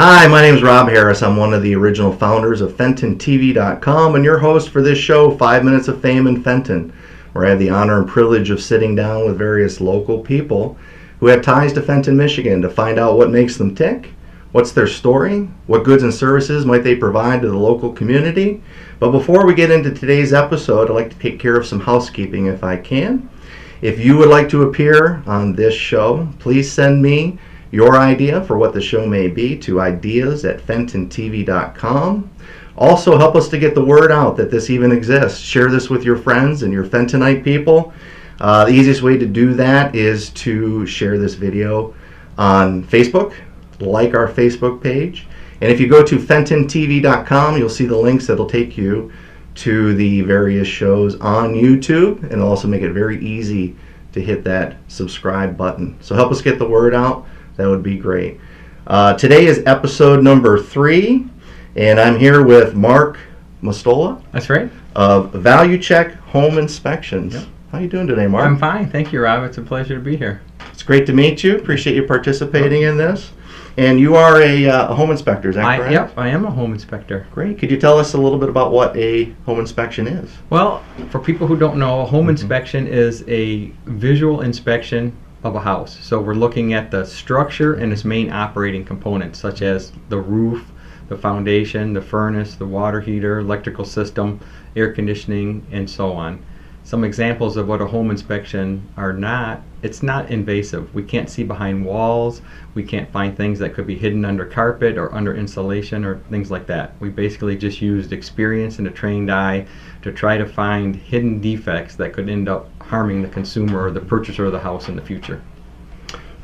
Hi, my name is Rob Harris. I'm one of the original founders of FentonTV.com and your host for this show, 5 Minutes of Fame in Fenton, where I have the honor and privilege of sitting down with various local people who have ties to Fenton, Michigan to find out what makes them tick, what's their story, what goods and services might they provide to the local community. But before we get into today's episode, I'd like to take care of some housekeeping if I can. If you would like to appear on this show, please send me your idea for what the show may be to ideas@FentonTV.com. Also, help us to get the word out that this even exists. Share this with your friends and your Fentonite people. The easiest way to do that is to share this video on Facebook, like our Facebook page. And if you go to FentonTV.com, you'll see the links that'll take you to the various shows on YouTube, and it'll also make it very easy to hit that subscribe button. So help us get the word out. That would be great. Today is episode number 3, and I'm here with Mark Mustola. That's right. Of ValueCheck Home Inspections. Yep. How you doing today, Mark? I'm fine. Thank you, Rob. It's a pleasure to be here. It's great to meet you. Appreciate you participating in this. And you are a home inspector, is that correct? Yep, I am a home inspector. Great. Could you tell us a little bit about what a home inspection is? Well, for people who don't know, a home inspection is a visual inspection of a house. So we're looking at the structure and its main operating components, such as the roof, the foundation, the furnace, the water heater, electrical system, air conditioning, and so on. Some examples of what a home inspection are not: it's not invasive. We can't see behind walls. We can't find things that could be hidden under carpet or under insulation or things like that. We basically just used experience and a trained eye to try to find hidden defects that could end up harming the consumer or the purchaser of the house in the future.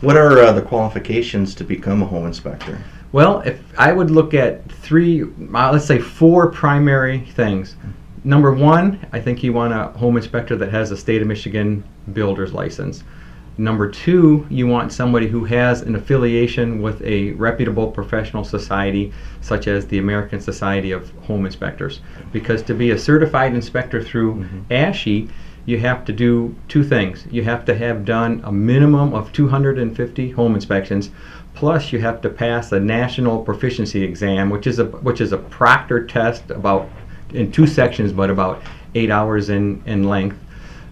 What are the qualifications to become a home inspector? Well, if I would look at let's say 4 primary things. Number 1, I think you want a home inspector that has a state of Michigan builder's license. Number 2, you want somebody who has an affiliation with a reputable professional society, such as the American Society of Home Inspectors. Because to be a certified inspector through ASHI, you have to do 2 things. You have to have done a minimum of 250 home inspections, plus you have to pass a national proficiency exam, which is a proctored test in 2 sections, but about 8 hours in length.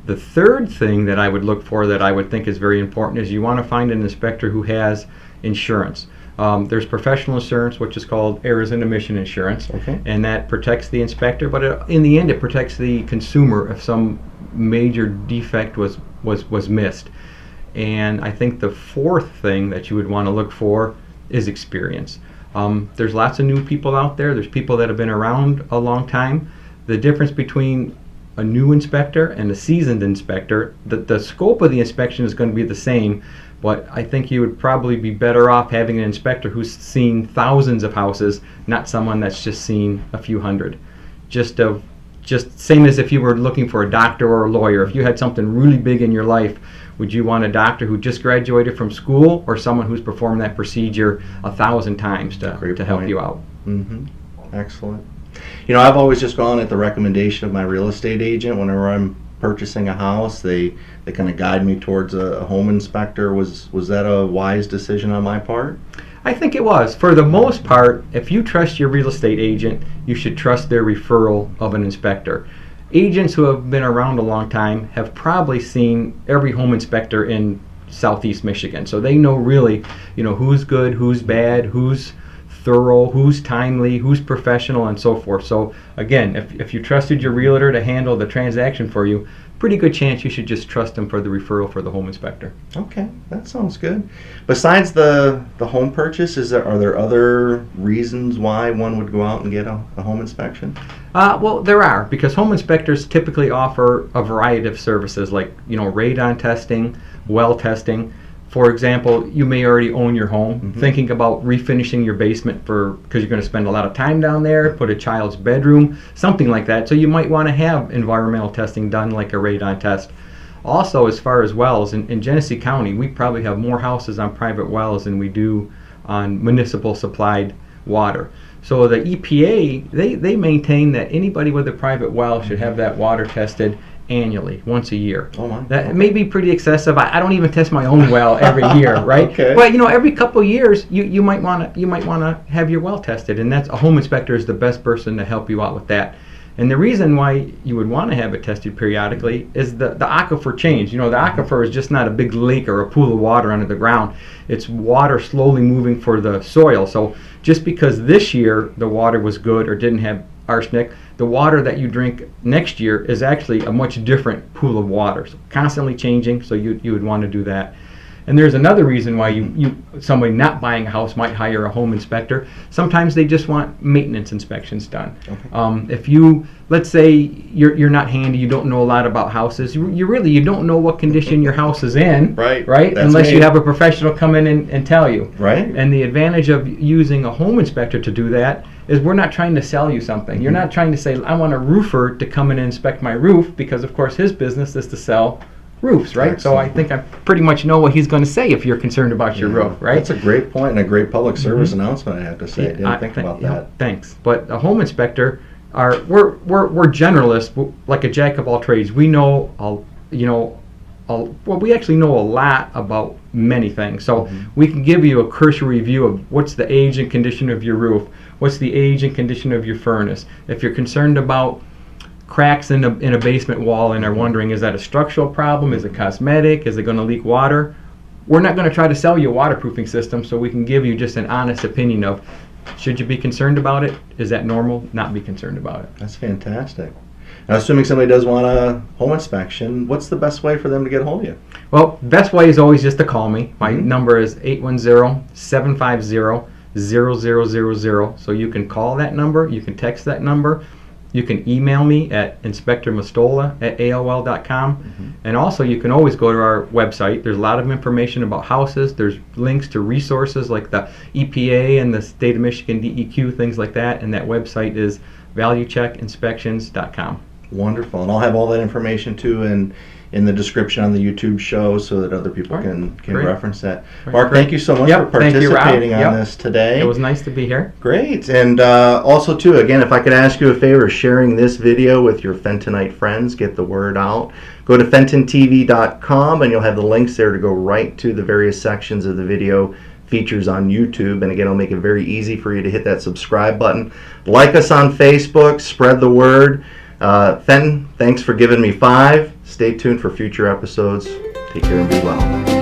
The third thing that I would look for, that I would think is very important, is you want to find an inspector who has insurance. There's professional insurance, which is called errors and omission insurance, and that protects the inspector, but in the end it protects the consumer if some major defect was missed. And I think the fourth thing that you would want to look for is experience. There's lots of new people out there. There's people that have been around a long time. The difference between a new inspector and a seasoned inspector, the scope of the inspection is going to be the same, but I think you would probably be better off having an inspector who's seen thousands of houses, not someone that's just seen a few hundred. Just same as if you were looking for a doctor or a lawyer. If you had something really big in your life, would you want a doctor who just graduated from school, or someone who's performed that procedure 1,000 times to help you out? Excellent. You know, I've always just gone at the recommendation of my real estate agent. Whenever I'm purchasing a house, they kind of guide me towards a home inspector. Was that a wise decision on my part? I think it was. For the most part, if you trust your real estate agent, you should trust their referral of an inspector. Agents who have been around a long time have probably seen every home inspector in Southeast Michigan, so they know really, who's good, who's bad, who's thorough, who's timely, who's professional, and so forth. So again, if you trusted your realtor to handle the transaction for you, pretty good chance you should just trust them for the referral for the home inspector. Okay, that sounds good. Besides the home purchase, are there other reasons why one would go out and get a home inspection? Well, there are, because home inspectors typically offer a variety of services like radon testing, well testing. For example, you may already own your home, thinking about refinishing your basement because you're going to spend a lot of time down there, put a child's bedroom, something like that. So you might want to have environmental testing done, like a radon test. Also, as far as wells, in Genesee County, we probably have more houses on private wells than we do on municipal supplied water. So the EPA, they maintain that anybody with a private well should have that water tested annually, once a year. Oh my. That may be pretty excessive. I don't even test my own well every year, right? Okay. But every couple of years, you might want to have your well tested, and that's a home inspector is the best person to help you out with that. And the reason why you would want to have it tested periodically is the aquifer change. The aquifer is just not a big lake or a pool of water under the ground. It's water slowly moving for the soil. So just because this year the water was good or didn't have arsenic, the water that you drink next year is actually a much different pool of water. So constantly changing, so you would want to do that. And there's another reason why somebody not buying a house might hire a home inspector. Sometimes they just want maintenance inspections done. Okay. If you, let's say you're not handy, you don't know a lot about houses, you don't know what condition your house is in, right? Unless you have a professional come in and tell you. Right. And the advantage of using a home inspector to do that is we're not trying to sell you something. You're not trying to say, I want a roofer to come in and inspect my roof, because of course his business is to sell roofs, right? Excellent. So I think I pretty much know what he's going to say if you're concerned about your roof, right? That's a great point and a great public service announcement, I have to say. I didn't think about that. Thanks. But a home inspector, we're generalists, like a jack of all trades. We know, we actually know a lot about many things. So we can give you a cursory view of what's the age and condition of your roof, what's the age and condition of your furnace. If you're concerned about cracks in a basement wall and are wondering, is that a structural problem, is it cosmetic, is it going to leak water, we're not going to try to sell you a waterproofing system, so we can give you just an honest opinion of, should you be concerned about it, is that normal, not be concerned about it. That's fantastic. Now, assuming somebody does want a home inspection, what's the best way for them to get a hold of you? Well, best way is always just to call me. My number is 810-750-0000, so you can call that number, you can text that number. You can email me at inspectormustola@aol.com. And also you can always go to our website. There's a lot of information about houses. There's links to resources like the EPA and the State of Michigan DEQ, things like that. And that website is ValueCheckInspections.com. Wonderful. And I'll have all that information too in the description on the YouTube show so that other people can reference that. Mark, thank you so much for participating on this today. It was nice to be here. Great. And also too, again, if I could ask you a favor, sharing this video with your Fentonite friends, get the word out. Go to FentonTV.com and you'll have the links there to go right to the various sections of the video features on YouTube. And again, it'll make it very easy for you to hit that subscribe button. Like us on Facebook, spread the word. Fenton, thanks for giving me 5. Stay tuned for future episodes. Take care and be well.